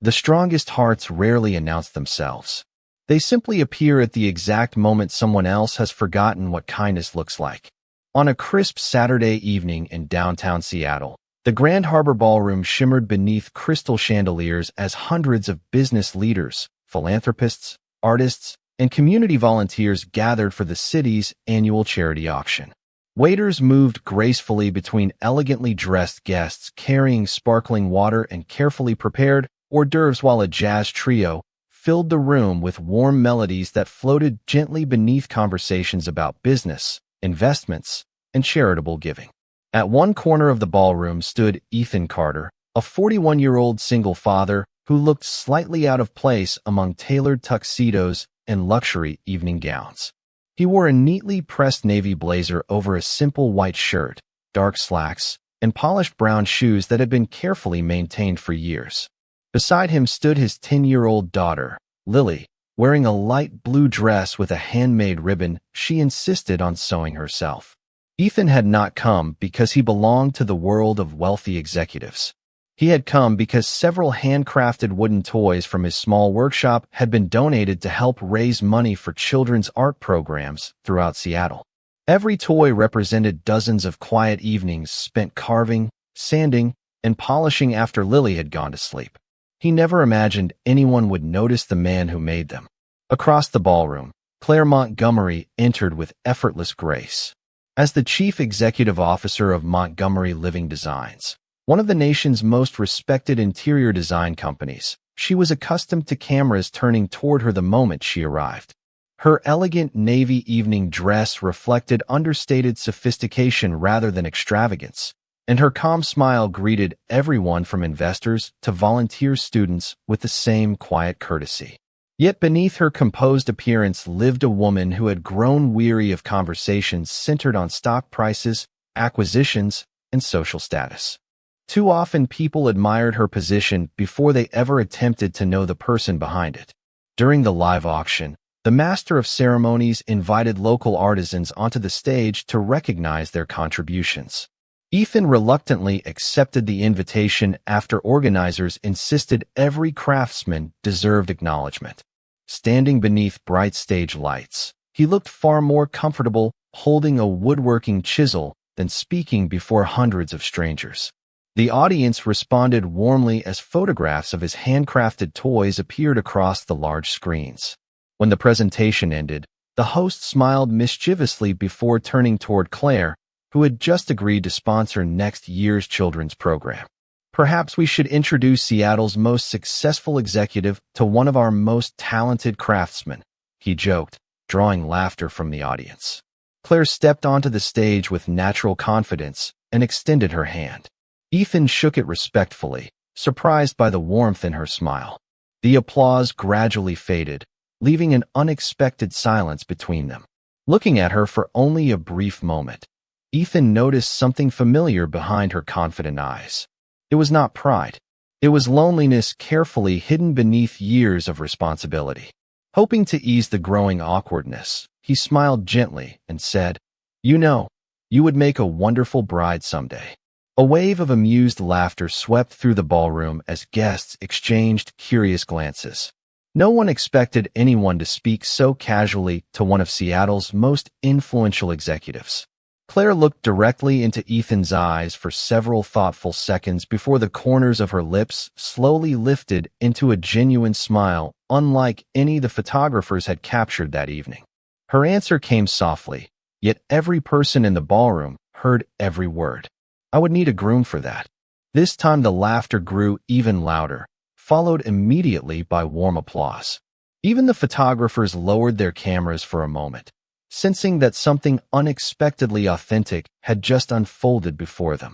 The strongest hearts rarely announce themselves. They simply appear at the exact moment someone else has forgotten what kindness looks like. On a crisp Saturday evening in downtown Seattle, the Grand Harbor Ballroom shimmered beneath crystal chandeliers as hundreds of business leaders, philanthropists, artists, and community volunteers gathered for the city's annual charity auction. Waiters moved gracefully between elegantly dressed guests carrying sparkling water and carefully prepared hors d'oeuvres, while a jazz trio filled the room with warm melodies that floated gently beneath conversations about business, investments, and charitable giving. At one corner of the ballroom stood Ethan Carter, a 41-year-old single father who looked slightly out of place among tailored tuxedos and luxury evening gowns. He wore a neatly pressed navy blazer over a simple white shirt, dark slacks, and polished brown shoes that had been carefully maintained for years. Beside him stood his 10-year-old daughter, Lily, wearing a light blue dress with a handmade ribbon she insisted on sewing herself. Ethan had not come because he belonged to the world of wealthy executives. He had come because several handcrafted wooden toys from his small workshop had been donated to help raise money for children's art programs throughout Seattle. Every toy represented dozens of quiet evenings spent carving, sanding, and polishing after Lily had gone to sleep. He never imagined anyone would notice the man who made them. Across the ballroom, Claire Montgomery entered with effortless grace. As the chief executive officer of Montgomery Living Designs, one of the nation's most respected interior design companies, she was accustomed to cameras turning toward her the moment she arrived. Her elegant navy evening dress reflected understated sophistication rather than extravagance, and her calm smile greeted everyone from investors to volunteer students with the same quiet courtesy. Yet beneath her composed appearance lived a woman who had grown weary of conversations centered on stock prices, acquisitions, and social status. Too often people admired her position before they ever attempted to know the person behind it. During the live auction, the master of ceremonies invited local artisans onto the stage to recognize their contributions. Ethan reluctantly accepted the invitation after organizers insisted every craftsman deserved acknowledgement. Standing beneath bright stage lights, he looked far more comfortable holding a woodworking chisel than speaking before hundreds of strangers. The audience responded warmly as photographs of his handcrafted toys appeared across the large screens. When the presentation ended, the host smiled mischievously before turning toward Claire, who had just agreed to sponsor next year's children's program. Perhaps we should introduce Seattle's most successful executive to one of our most talented craftsmen, he joked, drawing laughter from the audience. Claire stepped onto the stage with natural confidence and extended her hand. Ethan shook it respectfully, surprised by the warmth in her smile. The applause gradually faded, leaving an unexpected silence between them. Looking at her for only a brief moment, Ethan noticed something familiar behind her confident eyes. It was not pride. It was loneliness carefully hidden beneath years of responsibility. Hoping to ease the growing awkwardness, he smiled gently and said, "You know, you would make a wonderful bride someday." A wave of amused laughter swept through the ballroom as guests exchanged curious glances. No one expected anyone to speak so casually to one of Seattle's most influential executives. Claire looked directly into Ethan's eyes for several thoughtful seconds before the corners of her lips slowly lifted into a genuine smile, unlike any the photographers had captured that evening. Her answer came softly, yet every person in the ballroom heard every word. "I would need a groom for that." This time the laughter grew even louder, followed immediately by warm applause. Even the photographers lowered their cameras for a moment, sensing that something unexpectedly authentic had just unfolded before them.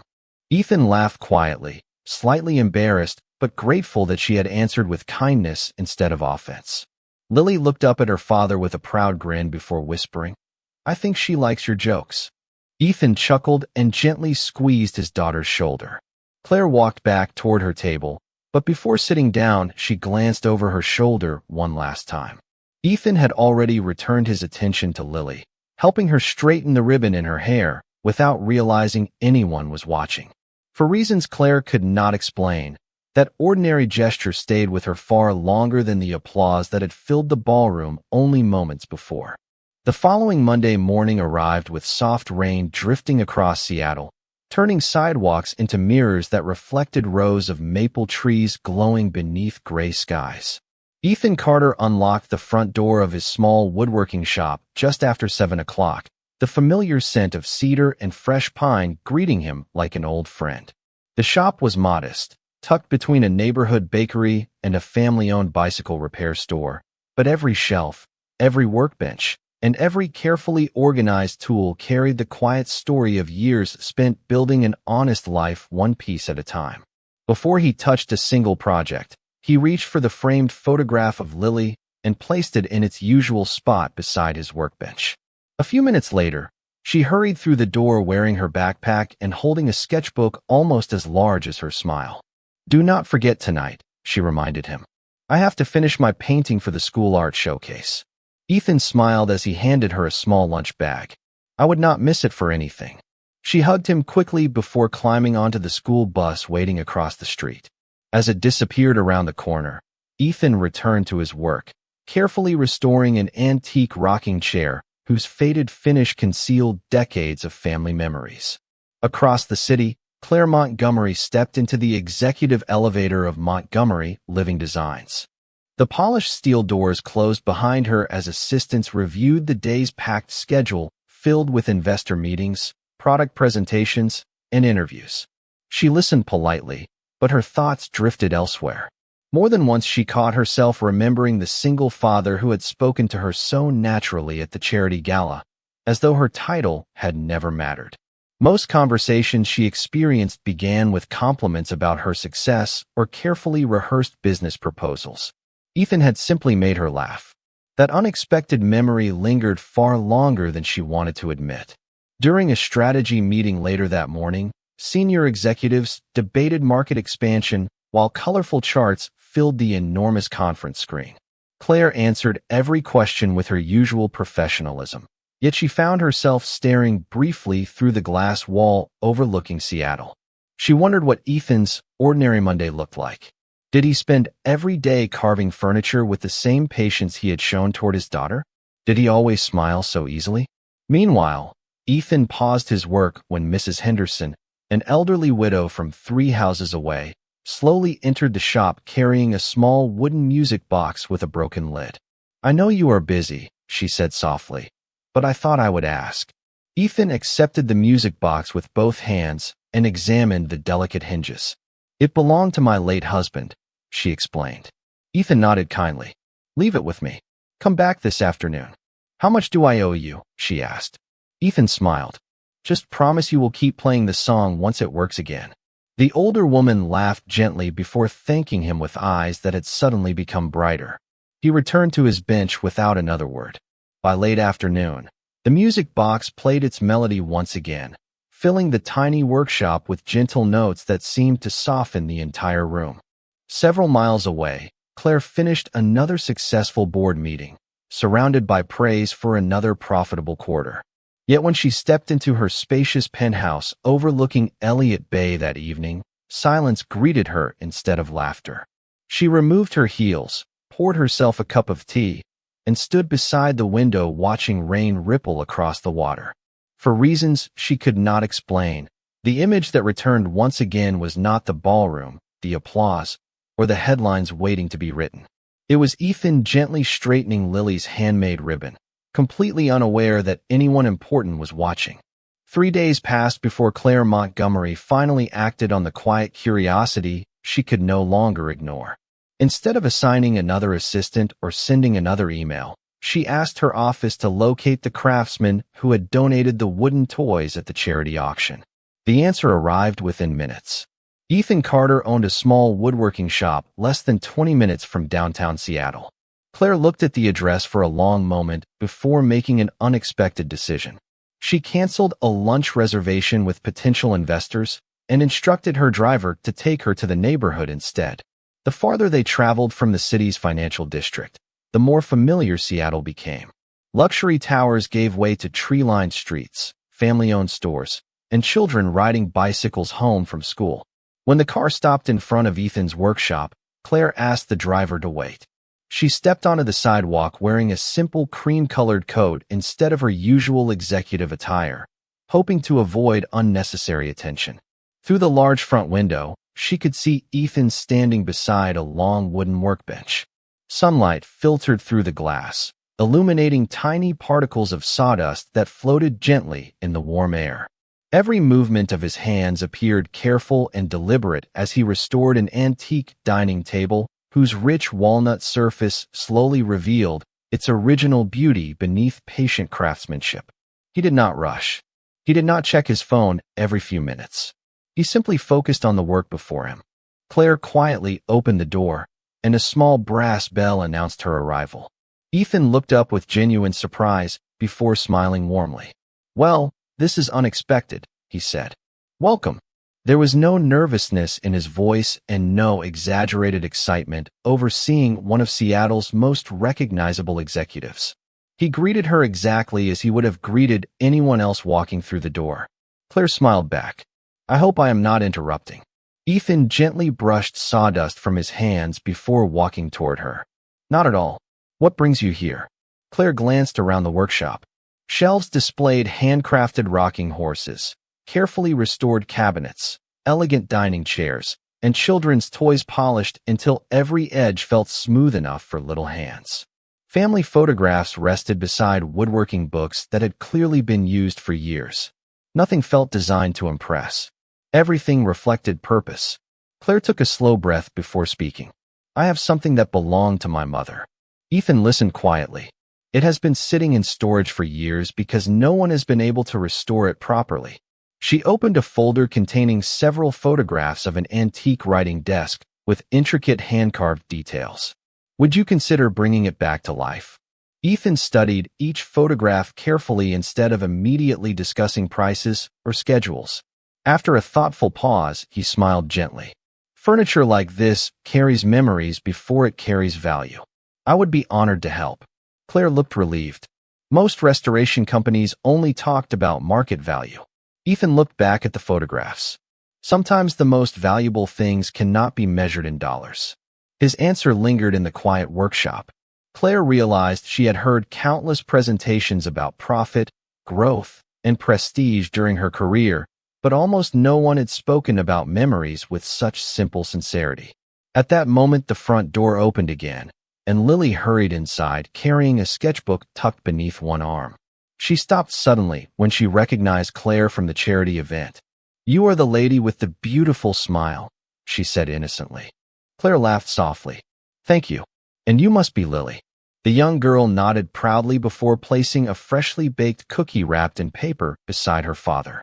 Ethan laughed quietly, slightly embarrassed but grateful that she had answered with kindness instead of offense. Lily looked up at her father with a proud grin before whispering, "I think she likes your jokes." Ethan chuckled and gently squeezed his daughter's shoulder. Claire walked back toward her table, but before sitting down, she glanced over her shoulder one last time. Ethan had already returned his attention to Lily, helping her straighten the ribbon in her hair without realizing anyone was watching. For reasons Claire could not explain, That ordinary gesture stayed with her far longer than the applause that had filled the ballroom only moments before. The following Monday morning arrived with soft rain drifting across Seattle, turning sidewalks into mirrors that reflected rows of maple trees glowing beneath gray skies. Ethan Carter unlocked the front door of his small woodworking shop just after 7 o'clock, the familiar scent of cedar and fresh pine greeting him like an old friend. The shop was modest, tucked between a neighborhood bakery and a family-owned bicycle repair store, but every shelf, every workbench, and every carefully organized tool carried the quiet story of years spent building an honest life one piece at a time. Before he touched a single project, he reached for the framed photograph of Lily and placed it in its usual spot beside his workbench. A few minutes later, she hurried through the door wearing her backpack and holding a sketchbook almost as large as her smile. "Do not forget tonight," she reminded him. "I have to finish my painting for the school art showcase." Ethan smiled as he handed her a small lunch bag. "I would not miss it for anything." She hugged him quickly before climbing onto the school bus waiting across the street. As it disappeared around the corner, Ethan returned to his work, carefully restoring an antique rocking chair whose faded finish concealed decades of family memories. Across the city, Claire Montgomery stepped into the executive elevator of Montgomery Living Designs. The polished steel doors closed behind her as assistants reviewed the day's packed schedule filled with investor meetings, product presentations, and interviews. She listened politely, but her thoughts drifted elsewhere. More than once she caught herself remembering the single father who had spoken to her so naturally at the charity gala, as though her title had never mattered. Most conversations she experienced began with compliments about her success or carefully rehearsed business proposals. Ethan had simply made her laugh. That unexpected memory lingered far longer than she wanted to admit. During a strategy meeting later that morning, senior executives debated market expansion while colorful charts filled the enormous conference screen. Claire answered every question with her usual professionalism, yet she found herself staring briefly through the glass wall overlooking Seattle. She wondered what Ethan's ordinary Monday looked like. Did he spend every day carving furniture with the same patience he had shown toward his daughter? Did he always smile so easily? Meanwhile, Ethan paused his work when Mrs. Henderson, an elderly widow from 3 houses away, slowly entered the shop carrying a small wooden music box with a broken lid. "I know you are busy," she said softly, "but I thought I would ask." Ethan accepted the music box with both hands and examined the delicate hinges. "It belonged to my late husband," she explained. Ethan nodded kindly. "Leave it with me. Come back this afternoon." "How much do I owe you?" she asked. Ethan smiled. "Just promise you will keep playing the song once it works again." The older woman laughed gently before thanking him with eyes that had suddenly become brighter. He returned to his bench without another word. By late afternoon, the music box played its melody once again, filling the tiny workshop with gentle notes that seemed to soften the entire room. Several miles away, Claire finished another successful board meeting, surrounded by praise for another profitable quarter. Yet when she stepped into her spacious penthouse overlooking Elliott Bay that evening, silence greeted her instead of laughter. She removed her heels, poured herself a cup of tea, and stood beside the window watching rain ripple across the water. For reasons she could not explain, the image that returned once again was not the ballroom, the applause, or the headlines waiting to be written. It was Ethan gently straightening Lily's handmade ribbon, completely unaware that anyone important was watching. 3 days passed before Claire Montgomery finally acted on the quiet curiosity she could no longer ignore. Instead of assigning another assistant or sending another email, she asked her office to locate the craftsman who had donated the wooden toys at the charity auction. The answer arrived within minutes. Ethan Carter owned a small woodworking shop less than 20 minutes from downtown Seattle. Claire looked at the address for a long moment before making an unexpected decision. She canceled a lunch reservation with potential investors and instructed her driver to take her to the neighborhood instead. The farther they traveled from the city's financial district, the more familiar Seattle became. Luxury towers gave way to tree-lined streets, family-owned stores, and children riding bicycles home from school. When the car stopped in front of Ethan's workshop, Claire asked the driver to wait. She stepped onto the sidewalk wearing a simple cream-colored coat instead of her usual executive attire, hoping to avoid unnecessary attention. Through the large front window, she could see Ethan standing beside a long wooden workbench. Sunlight filtered through the glass, illuminating tiny particles of sawdust that floated gently in the warm air. Every movement of his hands appeared careful and deliberate as he restored an antique dining table whose rich walnut surface slowly revealed its original beauty beneath patient craftsmanship. He did not rush. He did not check his phone every few minutes. He simply focused on the work before him. Claire quietly opened the door, and a small brass bell announced her arrival. Ethan looked up with genuine surprise before smiling warmly. "Well, this is unexpected," he said. "Welcome." There was no nervousness in his voice and no exaggerated excitement over seeing one of Seattle's most recognizable executives. He greeted her exactly as he would have greeted anyone else walking through the door. Claire smiled back. "I hope I am not interrupting." Ethan gently brushed sawdust from his hands before walking toward her. "Not at all. What brings you here?" Claire glanced around the workshop. Shelves displayed handcrafted rocking horses, carefully restored cabinets, elegant dining chairs, and children's toys polished until every edge felt smooth enough for little hands. Family photographs rested beside woodworking books that had clearly been used for years. Nothing felt designed to impress. Everything reflected purpose. Claire took a slow breath before speaking. "I have something that belonged to my mother." Ethan listened quietly. "It has been sitting in storage for years because no one has been able to restore it properly." She opened a folder containing several photographs of an antique writing desk with intricate hand-carved details. "Would you consider bringing it back to life?" Ethan studied each photograph carefully instead of immediately discussing prices or schedules. After a thoughtful pause, he smiled gently. "Furniture like this carries memories before it carries value. I would be honored to help." Claire looked relieved. Most restoration companies only talked about market value. Ethan looked back at the photographs. Sometimes the most valuable things cannot be measured in dollars. His answer lingered in the quiet workshop. Claire realized she had heard countless presentations about profit, growth, and prestige during her career, but almost no one had spoken about memories with such simple sincerity. At that moment, the front door opened again, and Lily hurried inside, carrying a sketchbook tucked beneath one arm. She stopped suddenly when she recognized Claire from the charity event. "You are the lady with the beautiful smile," she said innocently. Claire laughed softly. "Thank you. And you must be Lily." The young girl nodded proudly before placing a freshly baked cookie wrapped in paper beside her father.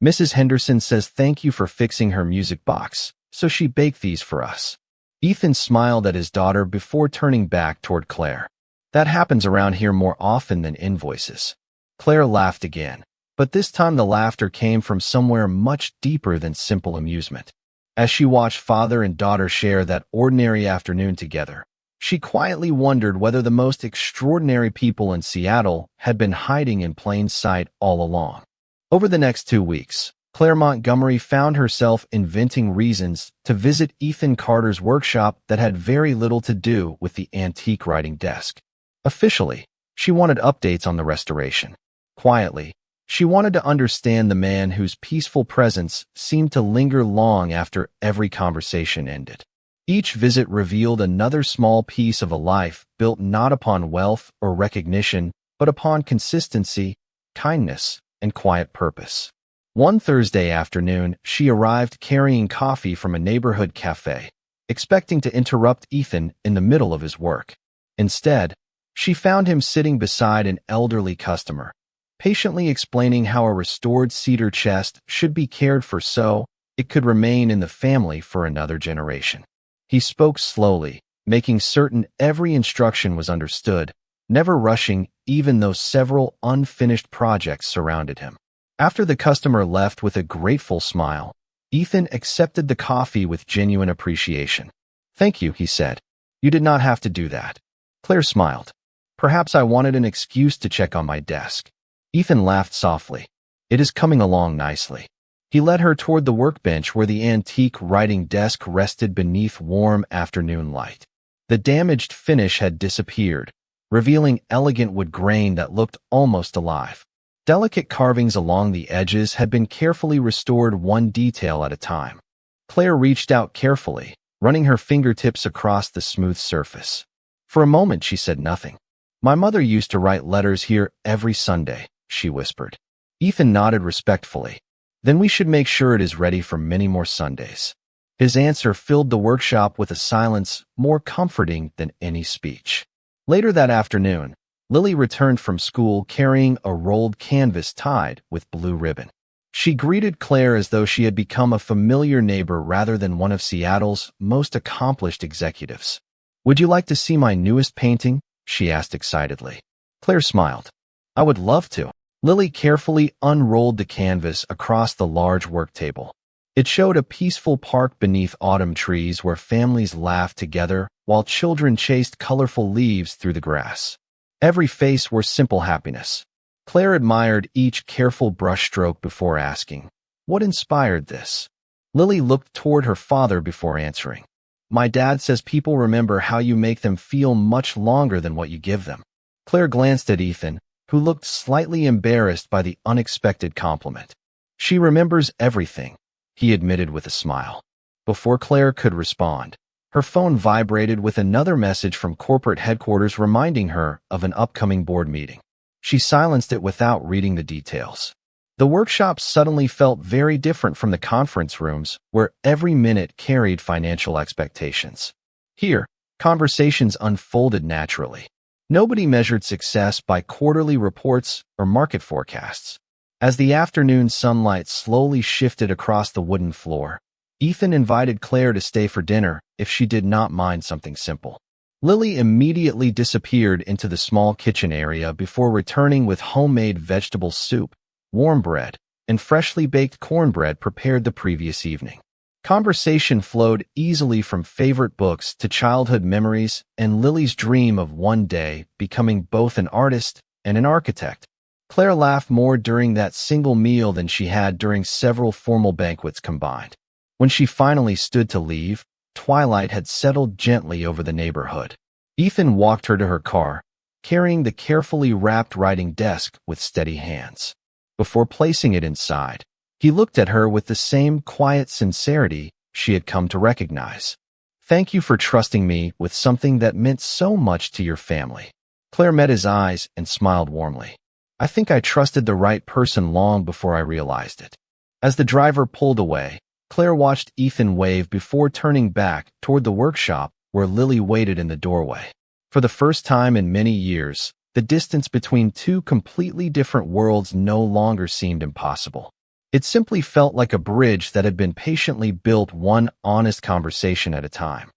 "Mrs. Henderson says thank you for fixing her music box, so she baked these for us." Ethan smiled at his daughter before turning back toward Claire. "That happens around here more often than invoices." Claire laughed again, but this time the laughter came from somewhere much deeper than simple amusement. As she watched father and daughter share that ordinary afternoon together, she quietly wondered whether the most extraordinary people in Seattle had been hiding in plain sight all along. Over the next 2 weeks, Claire Montgomery found herself inventing reasons to visit Ethan Carter's workshop that had very little to do with the antique writing desk. Officially, she wanted updates on the restoration. Quietly, she wanted to understand the man whose peaceful presence seemed to linger long after every conversation ended. Each visit revealed another small piece of a life built not upon wealth or recognition, but upon consistency, kindness, and quiet purpose. One Thursday afternoon, she arrived carrying coffee from a neighborhood cafe, expecting to interrupt Ethan in the middle of his work. Instead, she found him sitting beside an elderly customer, patiently explaining how a restored cedar chest should be cared for so it could remain in the family for another generation. He spoke slowly, making certain every instruction was understood, never rushing even though several unfinished projects surrounded him. After the customer left with a grateful smile, Ethan accepted the coffee with genuine appreciation. "Thank you," he said. "You did not have to do that." Claire smiled. "Perhaps I wanted an excuse to check on my desk." Ethan laughed softly. "It is coming along nicely." He led her toward the workbench where the antique writing desk rested beneath warm afternoon light. The damaged finish had disappeared, revealing elegant wood grain that looked almost alive. Delicate carvings along the edges had been carefully restored, one detail at a time. Claire reached out carefully, running her fingertips across the smooth surface. For a moment she said nothing. "My mother used to write letters here every Sunday," she whispered. Ethan nodded respectfully. "Then we should make sure it is ready for many more Sundays." His answer filled the workshop with a silence more comforting than any speech. Later that afternoon, Lily returned from school carrying a rolled canvas tied with blue ribbon. She greeted Claire as though she had become a familiar neighbor rather than one of Seattle's most accomplished executives. "Would you like to see my newest painting?" she asked excitedly. Claire smiled. "I would love to." Lily carefully unrolled the canvas across the large work table. It showed a peaceful park beneath autumn trees where families laughed together while children chased colorful leaves through the grass. Every face wore simple happiness. Claire admired each careful brushstroke before asking, "What inspired this?" Lily looked toward her father before answering. "My dad says people remember how you make them feel much longer than what you give them." Claire glanced at Ethan, who looked slightly embarrassed by the unexpected compliment. "She remembers everything," he admitted with a smile. Before Claire could respond, her phone vibrated with another message from corporate headquarters reminding her of an upcoming board meeting. She silenced it without reading the details. The workshop suddenly felt very different from the conference rooms, where every minute carried financial expectations. Here, conversations unfolded naturally. Nobody measured success by quarterly reports or market forecasts. As the afternoon sunlight slowly shifted across the wooden floor, Ethan invited Claire to stay for dinner if she did not mind something simple. Lily immediately disappeared into the small kitchen area before returning with homemade vegetable soup, warm bread, and freshly baked cornbread prepared the previous evening. Conversation flowed easily from favorite books to childhood memories and Lily's dream of one day becoming both an artist and an architect. Claire laughed more during that single meal than she had during several formal banquets combined. When she finally stood to leave, twilight had settled gently over the neighborhood. Ethan walked her to her car, carrying the carefully wrapped writing desk with steady hands. Before placing it inside, he looked at her with the same quiet sincerity she had come to recognize. "Thank you for trusting me with something that meant so much to your family." Claire met his eyes and smiled warmly. "I think I trusted the right person long before I realized it." As the driver pulled away, Claire watched Ethan wave before turning back toward the workshop where Lily waited in the doorway. For the first time in many years, the distance between two completely different worlds no longer seemed impossible. It simply felt like a bridge that had been patiently built one honest conversation at a time.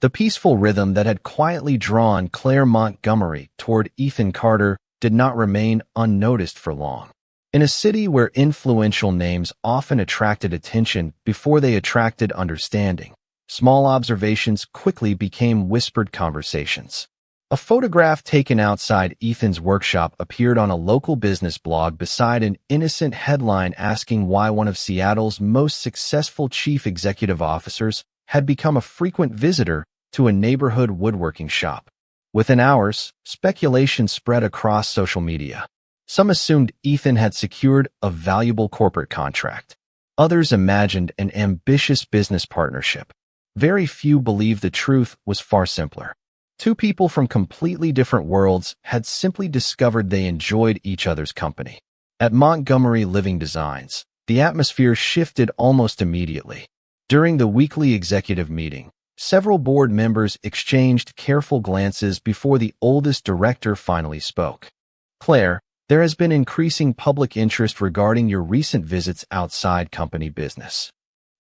The peaceful rhythm that had quietly drawn Claire Montgomery toward Ethan Carter did not remain unnoticed for long. In a city where influential names often attracted attention before they attracted understanding, small observations quickly became whispered conversations. A photograph taken outside Ethan's workshop appeared on a local business blog beside an innocent headline asking why one of Seattle's most successful chief executive officers had become a frequent visitor to a neighborhood woodworking shop. Within hours, speculation spread across social media. Some assumed Ethan had secured a valuable corporate contract. Others imagined an ambitious business partnership. Very few believed the truth was far simpler. Two people from completely different worlds had simply discovered they enjoyed each other's company. At Montgomery Living Designs, the atmosphere shifted almost immediately. During the weekly executive meeting, several board members exchanged careful glances before the oldest director finally spoke. "Claire, there has been increasing public interest regarding your recent visits outside company business."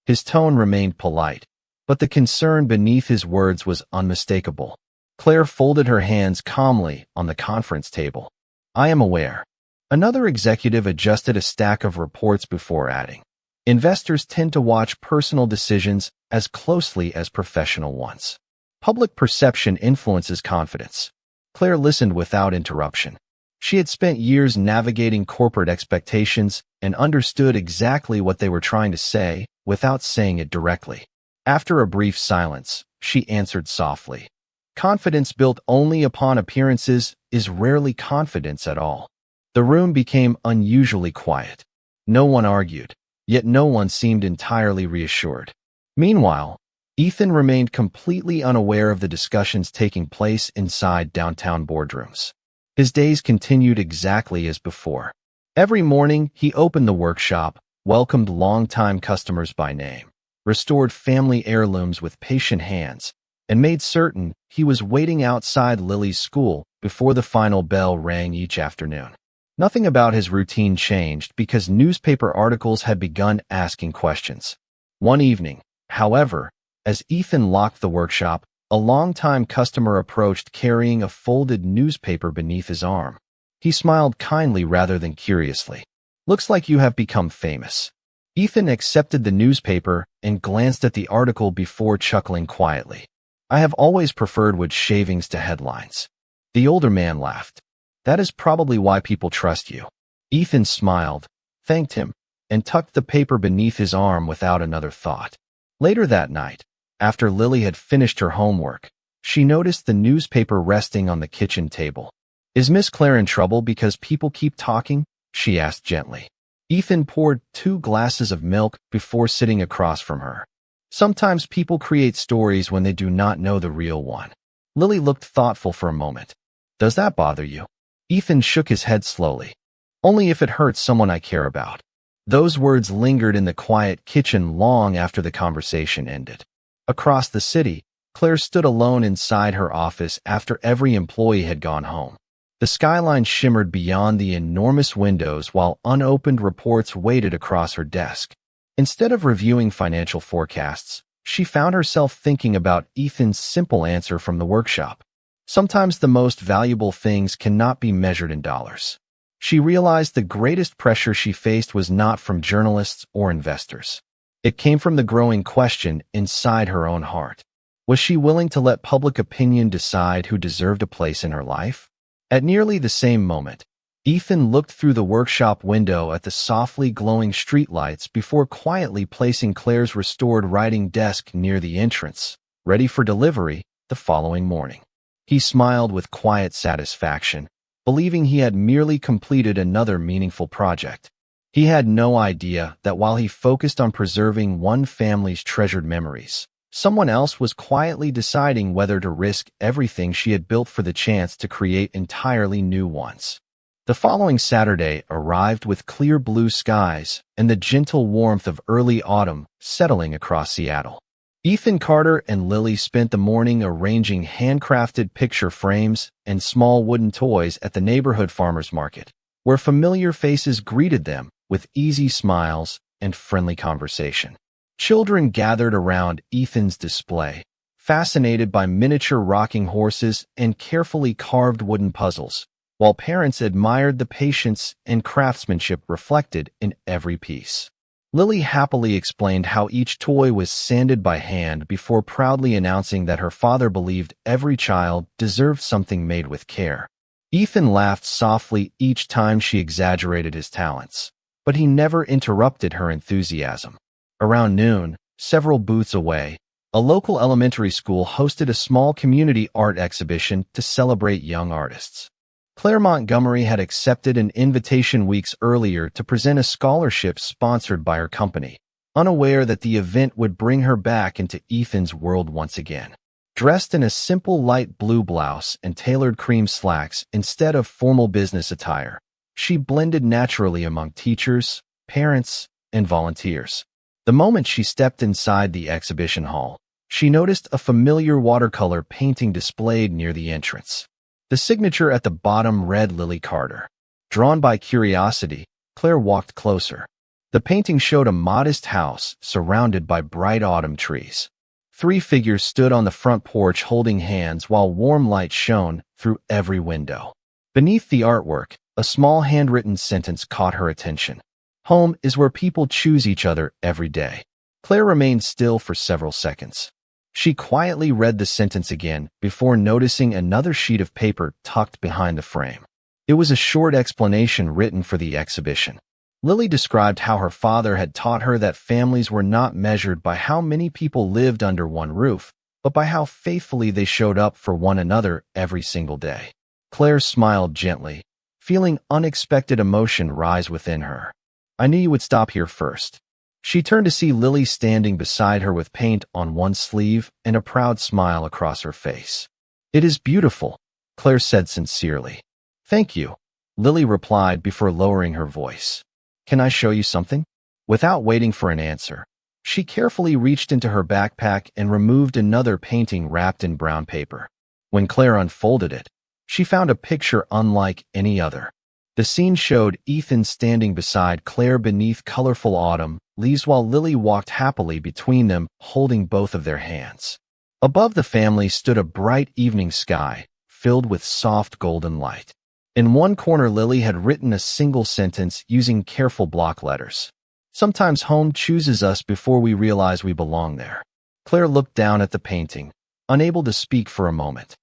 His tone remained polite, but the concern beneath his words was unmistakable. Claire folded her hands calmly on the conference table. "I am aware." Another executive adjusted a stack of reports before adding, "Investors tend to watch personal decisions as closely as professional ones. Public perception influences confidence." Claire listened without interruption. She had spent years navigating corporate expectations and understood exactly what they were trying to say without saying it directly. After a brief silence, she answered softly, "Confidence built only upon appearances is rarely confidence at all." The room became unusually quiet. No one argued, yet no one seemed entirely reassured. Meanwhile, Ethan remained completely unaware of the discussions taking place inside downtown boardrooms. His days continued exactly as before. Every morning, he opened the workshop, welcomed longtime customers by name, restored family heirlooms with patient hands, and made certain he was waiting outside Lily's school before the final bell rang each afternoon. Nothing about his routine changed because newspaper articles had begun asking questions. One evening, however, as Ethan locked the workshop, a longtime customer approached carrying a folded newspaper beneath his arm. He smiled kindly rather than curiously. "Looks like you have become famous." Ethan accepted the newspaper and glanced at the article before chuckling quietly. "I have always preferred wood shavings to headlines." The older man laughed. "That is probably why people trust you." Ethan smiled, thanked him, and tucked the paper beneath his arm without another thought. Later that night, after Lily had finished her homework, she noticed the newspaper resting on the kitchen table. "Is Miss Claire in trouble because people keep talking?" she asked gently. Ethan poured 2 glasses of milk before sitting across from her. "Sometimes people create stories when they do not know the real one." Lily looked thoughtful for a moment. "Does that bother you?" Ethan shook his head slowly. "Only if it hurts someone I care about." Those words lingered in the quiet kitchen long after the conversation ended. Across the city, Claire stood alone inside her office after every employee had gone home. The skyline shimmered beyond the enormous windows while unopened reports waited across her desk. Instead of reviewing financial forecasts, she found herself thinking about Ethan's simple answer from the workshop. Sometimes the most valuable things cannot be measured in dollars. She realized the greatest pressure she faced was not from journalists or investors. It came from the growing question inside her own heart. Was she willing to let public opinion decide who deserved a place in her life? At nearly the same moment, Ethan looked through the workshop window at the softly glowing streetlights before quietly placing Claire's restored writing desk near the entrance, ready for delivery the following morning. He smiled with quiet satisfaction, believing he had merely completed another meaningful project. He had no idea that while he focused on preserving one family's treasured memories, someone else was quietly deciding whether to risk everything she had built for the chance to create entirely new ones. The following Saturday arrived with clear blue skies and the gentle warmth of early autumn settling across Seattle. Ethan Carter and Lily spent the morning arranging handcrafted picture frames and small wooden toys at the neighborhood farmers market, where familiar faces greeted them with easy smiles and friendly conversation. Children gathered around Ethan's display, fascinated by miniature rocking horses and carefully carved wooden puzzles, while parents admired the patience and craftsmanship reflected in every piece. Lily happily explained how each toy was sanded by hand before proudly announcing that her father believed every child deserved something made with care. Ethan laughed softly each time she exaggerated his talents, but he never interrupted her enthusiasm. Around noon, several booths away, a local elementary school hosted a small community art exhibition to celebrate young artists. Claire Montgomery had accepted an invitation weeks earlier to present a scholarship sponsored by her company, unaware that the event would bring her back into Ethan's world once again. Dressed in a simple light blue blouse and tailored cream slacks instead of formal business attire, she blended naturally among teachers, parents, and volunteers. The moment she stepped inside the exhibition hall, she noticed a familiar watercolor painting displayed near the entrance. The signature at the bottom read Lily Carter. Drawn by curiosity, Claire walked closer. The painting showed a modest house surrounded by bright autumn trees. 3 figures stood on the front porch holding hands while warm light shone through every window. Beneath the artwork, a small handwritten sentence caught her attention. "Home is where people choose each other every day." Claire remained still for several seconds. She quietly read the sentence again before noticing another sheet of paper tucked behind the frame. It was a short explanation written for the exhibition. Lily described how her father had taught her that families were not measured by how many people lived under one roof, but by how faithfully they showed up for one another every single day. Claire smiled gently, feeling unexpected emotion rise within her. I knew you would stop here first. She turned to see Lily standing beside her with paint on one sleeve and a proud smile across her face. It is beautiful, Claire said sincerely. Thank you, Lily replied before lowering her voice. Can I show you something? Without waiting for an answer, she carefully reached into her backpack and removed another painting wrapped in brown paper. When Claire unfolded it, she found a picture unlike any other. The scene showed Ethan standing beside Claire beneath colorful autumn leaves while Lily walked happily between them, holding both of their hands. Above the family stood a bright evening sky, filled with soft golden light. In one corner, Lily had written a single sentence using careful block letters. Sometimes home chooses us before we realize we belong there. Claire looked down at the painting, unable to speak for a moment.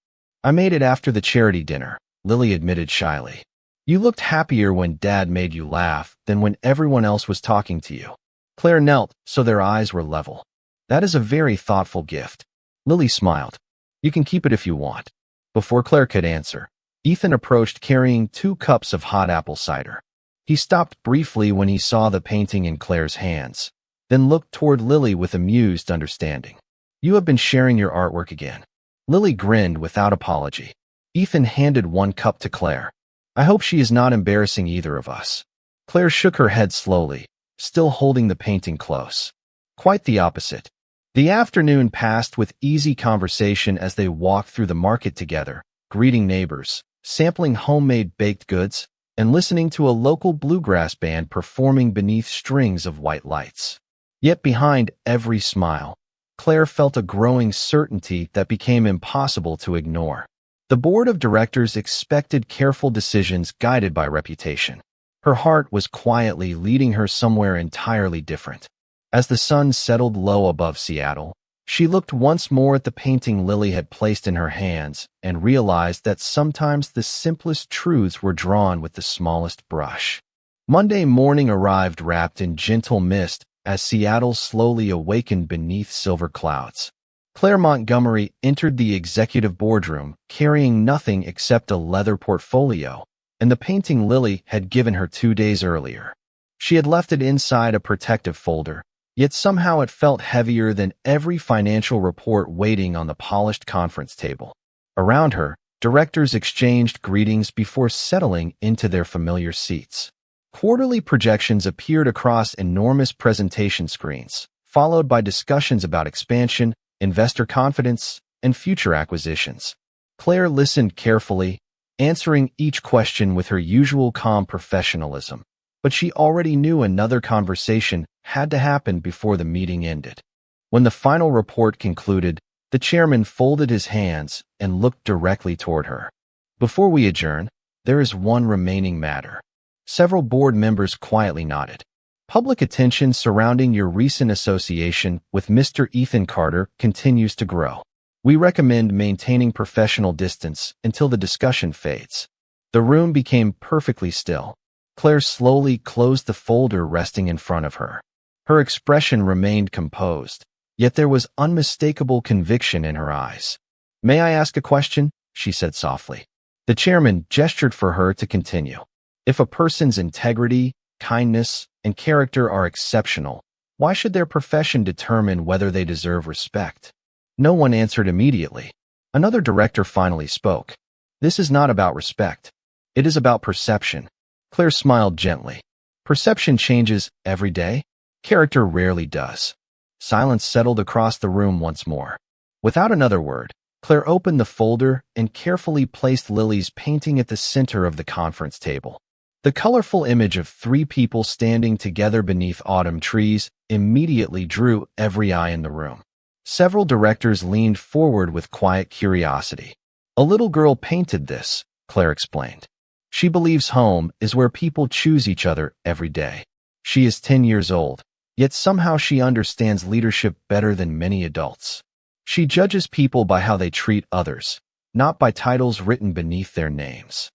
I made it after the charity dinner, Lily admitted shyly. You looked happier when Dad made you laugh than when everyone else was talking to you. Claire knelt so their eyes were level. That is a very thoughtful gift. Lily smiled. You can keep it if you want. Before Claire could answer, Ethan approached carrying 2 cups of hot apple cider. He stopped briefly when he saw the painting in Claire's hands, then looked toward Lily with amused understanding. You have been sharing your artwork again. Lily grinned without apology. Ethan handed 1 cup to Claire. I hope she is not embarrassing either of us. Claire shook her head slowly, still holding the painting close. Quite the opposite. The afternoon passed with easy conversation as they walked through the market together, greeting neighbors, sampling homemade baked goods, and listening to a local bluegrass band performing beneath strings of white lights. Yet behind every smile, Claire felt a growing certainty that became impossible to ignore. The board of directors expected careful decisions guided by reputation. Her heart was quietly leading her somewhere entirely different. As the sun settled low above Seattle, she looked once more at the painting Lily had placed in her hands and realized that sometimes the simplest truths were drawn with the smallest brush. Monday morning arrived wrapped in gentle mist as Seattle slowly awakened beneath silver clouds. Claire Montgomery entered the executive boardroom carrying nothing except a leather portfolio and the painting Lily had given her 2 days earlier. She had left it inside a protective folder, yet somehow it felt heavier than every financial report waiting on the polished conference table. Around her, directors exchanged greetings before settling into their familiar seats. Quarterly projections appeared across enormous presentation screens, followed by discussions about expansion, investor confidence, and future acquisitions. Claire listened carefully, answering each question with her usual calm professionalism. But she already knew another conversation had to happen before the meeting ended. When the final report concluded, the chairman folded his hands and looked directly toward her. Before we adjourn, there is one remaining matter. Several board members quietly nodded. Public attention surrounding your recent association with Mr. Ethan Carter continues to grow. We recommend maintaining professional distance until the discussion fades. The room became perfectly still. Claire slowly closed the folder resting in front of her. Her expression remained composed, yet there was unmistakable conviction in her eyes. May I ask a question? She said softly. The chairman gestured for her to continue. If a person's integrity, kindness, and character are exceptional, why should their profession determine whether they deserve respect? No one answered immediately. Another director finally spoke. This is not about respect. It is about perception. Claire smiled gently. Perception changes every day. Character rarely does. Silence settled across the room once more. Without another word, Claire opened the folder and carefully placed Lily's painting at the center of the conference table. The colorful image of 3 people standing together beneath autumn trees immediately drew every eye in the room. Several directors leaned forward with quiet curiosity. A little girl painted this, Claire explained. She believes home is where people choose each other every day. She is 10 years old, yet somehow she understands leadership better than many adults. She judges people by how they treat others, not by titles written beneath their names.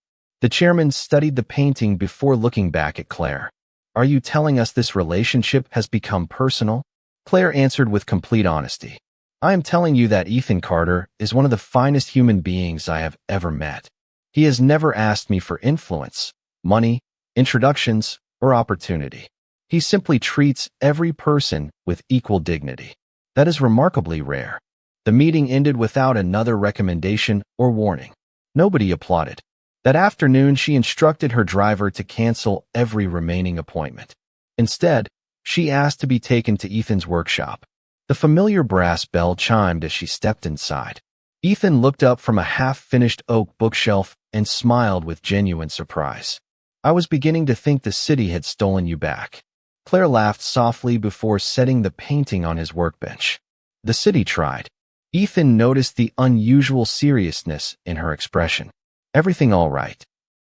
The chairman studied the painting before looking back at Claire. Are you telling us this relationship has become personal? Claire answered with complete honesty. I am telling you that Ethan Carter is one of the finest human beings I have ever met. He has never asked me for influence, money, introductions, or opportunity. He simply treats every person with equal dignity. That is remarkably rare. The meeting ended without another recommendation or warning. Nobody applauded. That afternoon, she instructed her driver to cancel every remaining appointment. Instead, she asked to be taken to Ethan's workshop. The familiar brass bell chimed as she stepped inside. Ethan looked up from a half-finished oak bookshelf and smiled with genuine surprise. I was beginning to think the city had stolen you back. Claire laughed softly before setting the painting on his workbench. The city tried. Ethan noticed the unusual seriousness in her expression. Everything all right?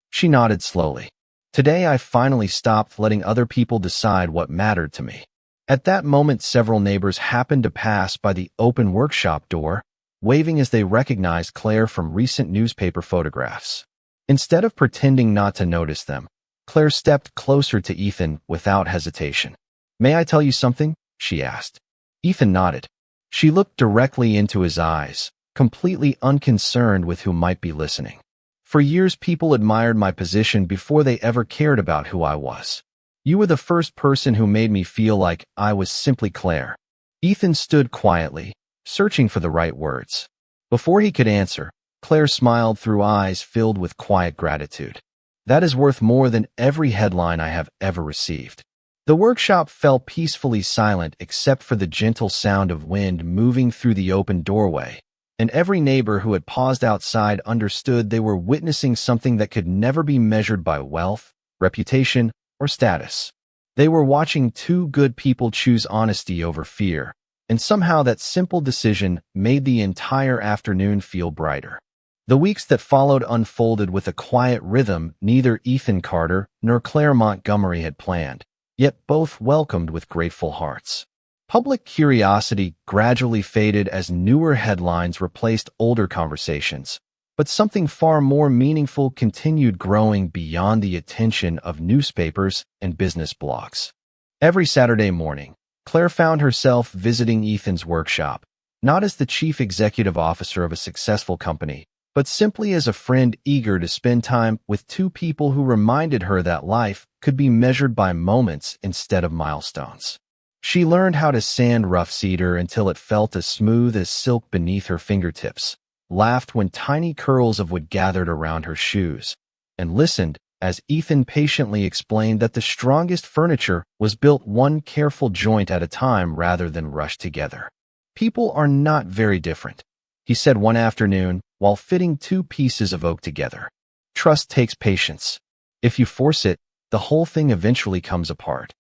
She nodded slowly. Today I finally stopped letting other people decide what mattered to me. At that moment, several neighbors happened to pass by the open workshop door, waving as they recognized Claire from recent newspaper photographs. Instead of pretending not to notice them, Claire stepped closer to Ethan without hesitation. May I tell you something? She asked. Ethan nodded. She looked directly into his eyes, completely unconcerned with who might be listening. For years, people admired my position before they ever cared about who I was. You were the first person who made me feel like I was simply Claire. Ethan stood quietly, searching for the right words. Before he could answer, Claire smiled through eyes filled with quiet gratitude. That is worth more than every headline I have ever received. The workshop fell peacefully silent except for the gentle sound of wind moving through the open doorway, and every neighbor who had paused outside understood they were witnessing something that could never be measured by wealth, reputation, or status. They were watching two good people choose honesty over fear, and somehow that simple decision made the entire afternoon feel brighter. The weeks that followed unfolded with a quiet rhythm neither Ethan Carter nor Claire Montgomery had planned, yet both welcomed with grateful hearts. Public curiosity gradually faded as newer headlines replaced older conversations, but something far more meaningful continued growing beyond the attention of newspapers and business blogs. Every Saturday morning, Claire found herself visiting Ethan's workshop, not as the chief executive officer of a successful company, but simply as a friend eager to spend time with two people who reminded her that life could be measured by moments instead of milestones. She learned how to sand rough cedar until it felt as smooth as silk beneath her fingertips, laughed when tiny curls of wood gathered around her shoes, and listened as Ethan patiently explained that the strongest furniture was built one careful joint at a time rather than rushed together. People are not very different, he said one afternoon while fitting two pieces of oak together. Trust takes patience. If you force it, the whole thing eventually comes apart.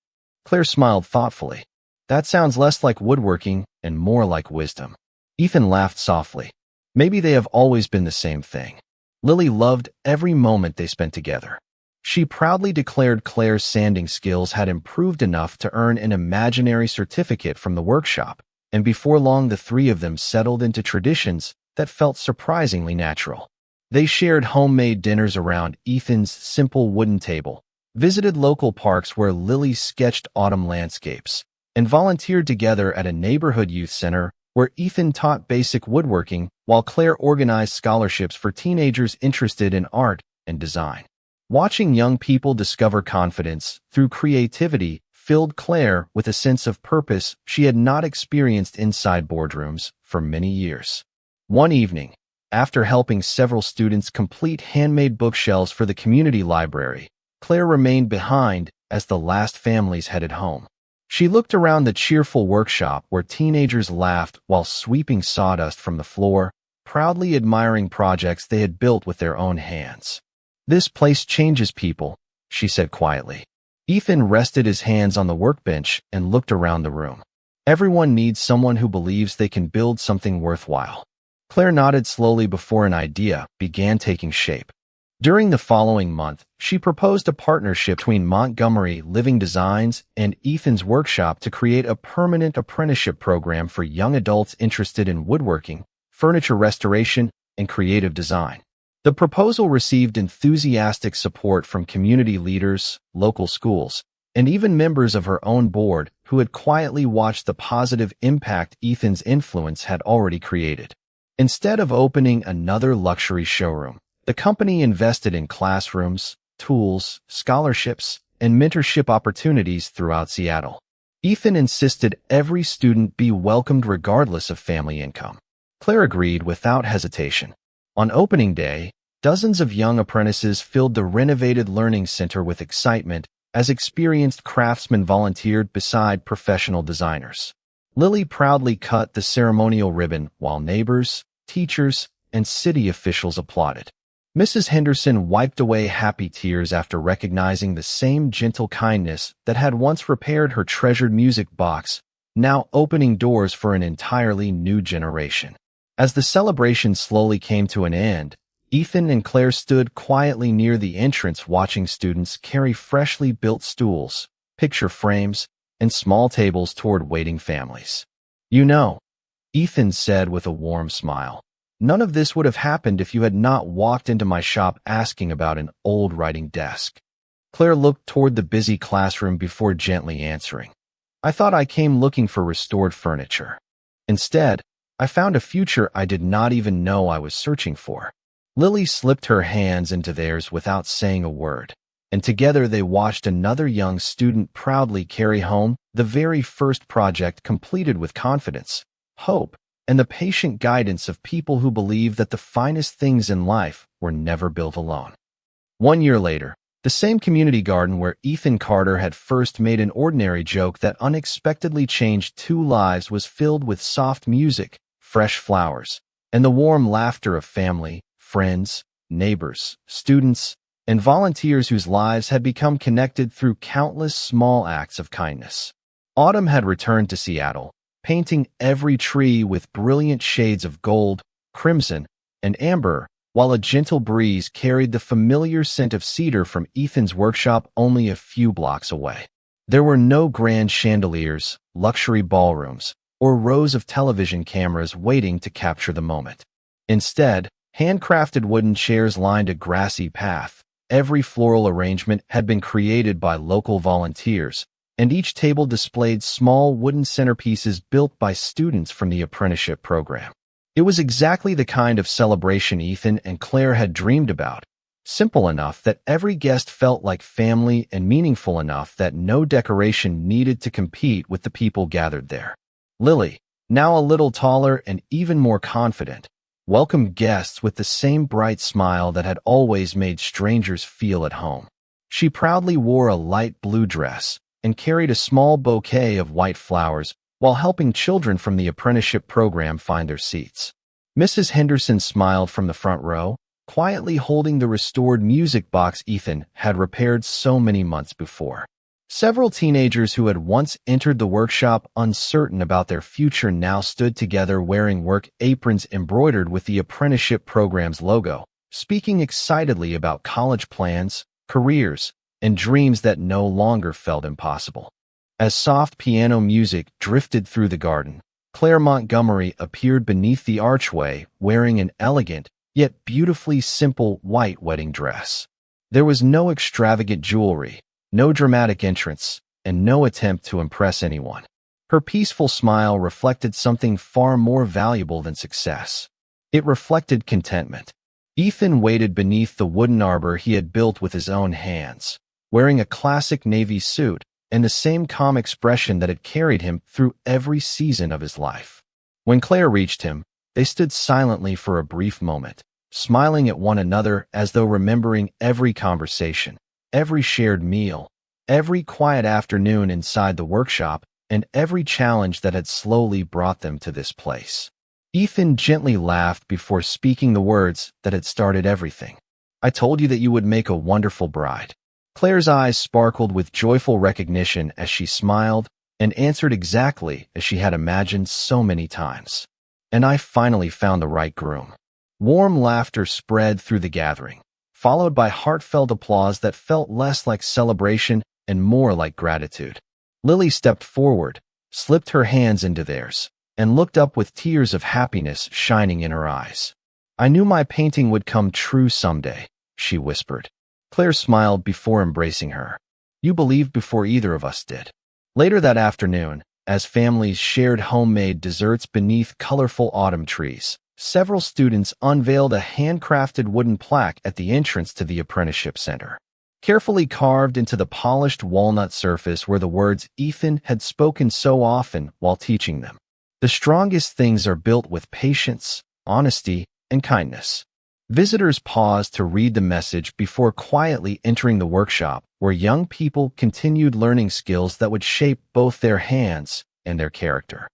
Claire smiled thoughtfully. That sounds less like woodworking and more like wisdom. Ethan laughed softly. Maybe they have always been the same thing. Lily loved every moment they spent together. She proudly declared Claire's sanding skills had improved enough to earn an imaginary certificate from the workshop, and before long the three of them settled into traditions that felt surprisingly natural. They shared homemade dinners around Ethan's simple wooden table, visited local parks where Lily sketched autumn landscapes, and volunteered together at a neighborhood youth center where Ethan taught basic woodworking while Claire organized scholarships for teenagers interested in art and design. Watching young people discover confidence through creativity filled Claire with a sense of purpose she had not experienced inside boardrooms for many years. One evening, after helping several students complete handmade bookshelves for the community library, Claire remained behind as the last families headed home. She looked around the cheerful workshop where teenagers laughed while sweeping sawdust from the floor, proudly admiring projects they had built with their own hands. This place changes people, she said quietly. Ethan rested his hands on the workbench and looked around the room. Everyone needs someone who believes they can build something worthwhile. Claire nodded slowly before an idea began taking shape. During the following month, she proposed a partnership between Montgomery Living Designs and Ethan's workshop to create a permanent apprenticeship program for young adults interested in woodworking, furniture restoration, and creative design. The proposal received enthusiastic support from community leaders, local schools, and even members of her own board who had quietly watched the positive impact Ethan's influence had already created. Instead of opening another luxury showroom, the company invested in classrooms, tools, scholarships, and mentorship opportunities throughout Seattle. Ethan insisted every student be welcomed regardless of family income. Claire agreed without hesitation. On opening day, dozens of young apprentices filled the renovated learning center with excitement as experienced craftsmen volunteered beside professional designers. Lily proudly cut the ceremonial ribbon while neighbors, teachers, and city officials applauded. Mrs. Henderson wiped away happy tears after recognizing the same gentle kindness that had once repaired her treasured music box, now opening doors for an entirely new generation. As the celebration slowly came to an end, Ethan and Claire stood quietly near the entrance watching students carry freshly built stools, picture frames, and small tables toward waiting families. "You know," Ethan said with a warm smile, "none of this would have happened if you had not walked into my shop asking about an old writing desk." Claire looked toward the busy classroom before gently answering, "I thought I came looking for restored furniture. Instead, I found a future I did not even know I was searching for." Lily slipped her hands into theirs without saying a word, and together they watched another young student proudly carry home the very first project completed with confidence, hope, and the patient guidance of people who believe that the finest things in life were never built alone. 1 year later, the same community garden where Ethan Carter had first made an ordinary joke that unexpectedly changed 2 lives was filled with soft music, fresh flowers, and the warm laughter of family, friends, neighbors, students, and volunteers whose lives had become connected through countless small acts of kindness. Autumn had returned to Seattle, painting every tree with brilliant shades of gold, crimson, and amber, while a gentle breeze carried the familiar scent of cedar from Ethan's workshop only a few blocks away. There were no grand chandeliers, luxury ballrooms, or rows of television cameras waiting to capture the moment. Instead, handcrafted wooden chairs lined a grassy path. Every floral arrangement had been created by local volunteers, and each table displayed small wooden centerpieces built by students from the apprenticeship program. It was exactly the kind of celebration Ethan and Claire had dreamed about, simple enough that every guest felt like family and meaningful enough that no decoration needed to compete with the people gathered there. Lily, now a little taller and even more confident, welcomed guests with the same bright smile that had always made strangers feel at home. She proudly wore a light blue dress and carried a small bouquet of white flowers while helping children from the apprenticeship program find their seats. Mrs. Henderson smiled from the front row, quietly holding the restored music box Ethan had repaired so many months before. Several teenagers who had once entered the workshop uncertain about their future now stood together wearing work aprons embroidered with the apprenticeship program's logo, speaking excitedly about college plans, careers, and dreams that no longer felt impossible. As soft piano music drifted through the garden, Claire Montgomery appeared beneath the archway wearing an elegant, yet beautifully simple white wedding dress. There was no extravagant jewelry, no dramatic entrance, and no attempt to impress anyone. Her peaceful smile reflected something far more valuable than success. It reflected contentment. Ethan waited beneath the wooden arbor he had built with his own hands, wearing a classic navy suit and the same calm expression that had carried him through every season of his life. When Claire reached him, they stood silently for a brief moment, smiling at one another as though remembering every conversation, every shared meal, every quiet afternoon inside the workshop, and every challenge that had slowly brought them to this place. Ethan gently laughed before speaking the words that had started everything. "I told you that you would make a wonderful bride." Claire's eyes sparkled with joyful recognition as she smiled and answered exactly as she had imagined so many times. "And I finally found the right groom." Warm laughter spread through the gathering, followed by heartfelt applause that felt less like celebration and more like gratitude. Lily stepped forward, slipped her hands into theirs, and looked up with tears of happiness shining in her eyes. I knew my painting would come true someday, she whispered. Claire smiled before embracing her. You believed before either of us did. Later that afternoon, as families shared homemade desserts beneath colorful autumn trees, several students unveiled a handcrafted wooden plaque at the entrance to the apprenticeship center. Carefully carved into the polished walnut surface were the words Ethan had spoken so often while teaching them. The strongest things are built with patience, honesty, and kindness. Visitors paused to read the message before quietly entering the workshop, where young people continued learning skills that would shape both their hands and their character.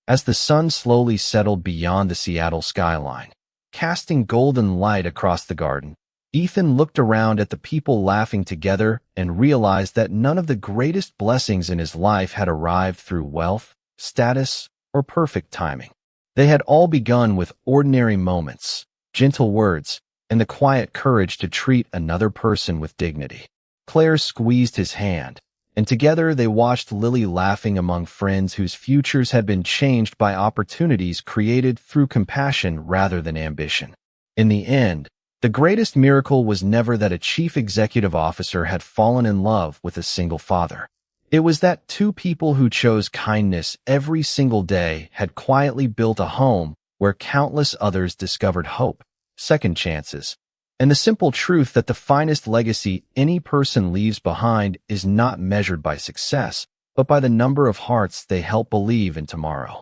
As the sun slowly settled beyond the Seattle skyline, casting golden light across the garden, Ethan looked around at the people laughing together and realized that none of the greatest blessings in his life had arrived through wealth, status, or perfect timing. They had all begun with ordinary moments, gentle words, and the quiet courage to treat another person with dignity. Claire squeezed his hand, and together they watched Lily laughing among friends whose futures had been changed by opportunities created through compassion rather than ambition. In the end, the greatest miracle was never that a chief executive officer had fallen in love with a single father. It was that two people who chose kindness every single day had quietly built a home where countless others discovered hope, second chances, and the simple truth that the finest legacy any person leaves behind is not measured by success, but by the number of hearts they help believe in tomorrow.